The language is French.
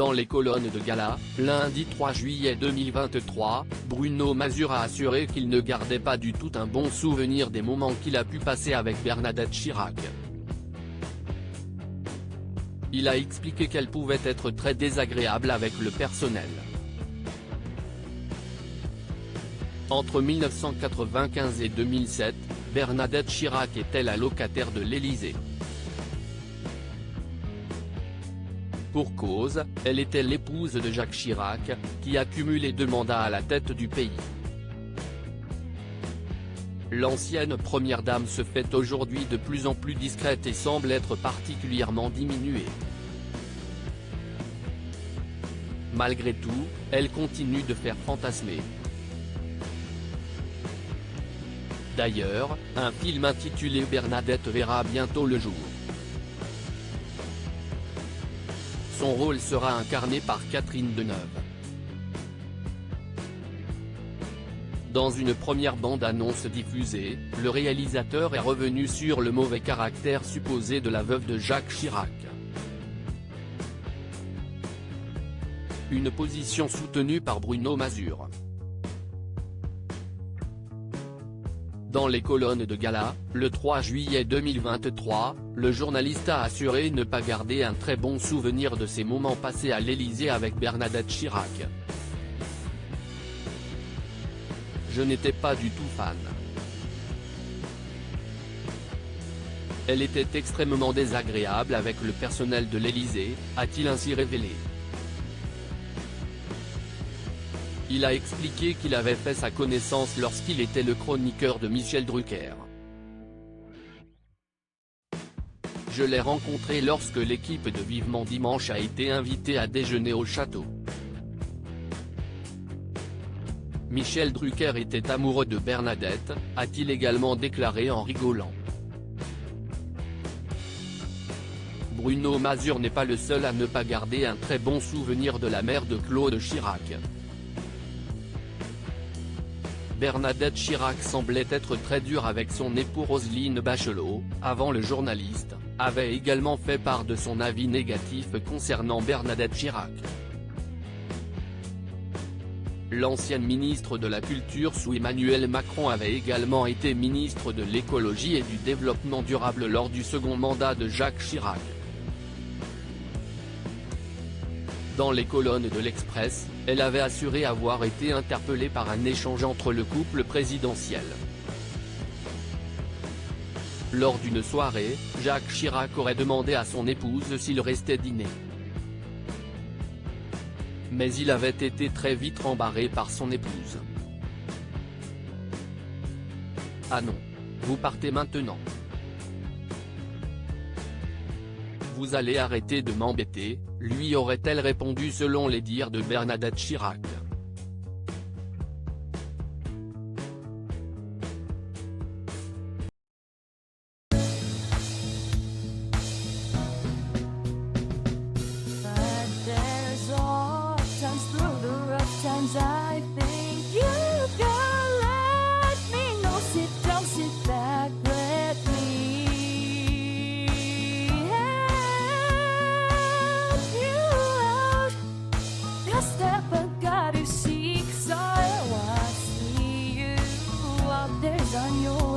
Dans les colonnes de gala, lundi 3 juillet 2023, Bruno Mazur a assuré qu'il ne gardait pas du tout un bon souvenir des moments qu'il a pu passer avec Bernadette Chirac. Il a expliqué qu'elle pouvait être très désagréable avec le personnel. Entre 1995 et 2007, Bernadette Chirac était la locataire de l'Élysée. Pour cause, elle était l'épouse de Jacques Chirac, qui a cumulé 2 mandats à la tête du pays. L'ancienne première dame se fait aujourd'hui de plus en plus discrète et semble être particulièrement diminuée. Malgré tout, elle continue de faire fantasmer. D'ailleurs, un film intitulé Bernadette verra bientôt le jour. Son rôle sera incarné par Catherine Deneuve. Dans une première bande-annonce diffusée, le réalisateur est revenu sur le mauvais caractère supposé de la veuve de Jacques Chirac. Une position soutenue par Bruno Mazur. Dans les colonnes de gala, le 3 juillet 2023, le journaliste a assuré ne pas garder un très bon souvenir de ses moments passés à l'Élysée avec Bernadette Chirac. Je n'étais pas du tout fan. Elle était extrêmement désagréable avec le personnel de l'Élysée, a-t-il ainsi révélé. Il a expliqué qu'il avait fait sa connaissance lorsqu'il était le chroniqueur de Michel Drucker. Je l'ai rencontré lorsque l'équipe de Vivement Dimanche a été invitée à déjeuner au château. Michel Drucker était amoureux de Bernadette, a-t-il également déclaré en rigolant. Bruno Mazur n'est pas le seul à ne pas garder un très bon souvenir de la mère de Claude Chirac. Bernadette Chirac semblait être très dure avec son époux Roselyne Bachelot, avant le journaliste, avait également fait part de son avis négatif concernant Bernadette Chirac. L'ancienne ministre de la Culture sous Emmanuel Macron avait également été ministre de l'Écologie et du Développement durable lors du second mandat de Jacques Chirac. Dans les colonnes de l'Express, elle avait assuré avoir été interpellée par un échange entre le couple présidentiel. Lors d'une soirée, Jacques Chirac aurait demandé à son épouse s'il restait dîner. Mais il avait été très vite rembarré par son épouse. « Ah non. Vous partez maintenant. Vous allez arrêter de m'embêter », lui aurait-elle répondu selon les dires de Bernadette Chirac. On your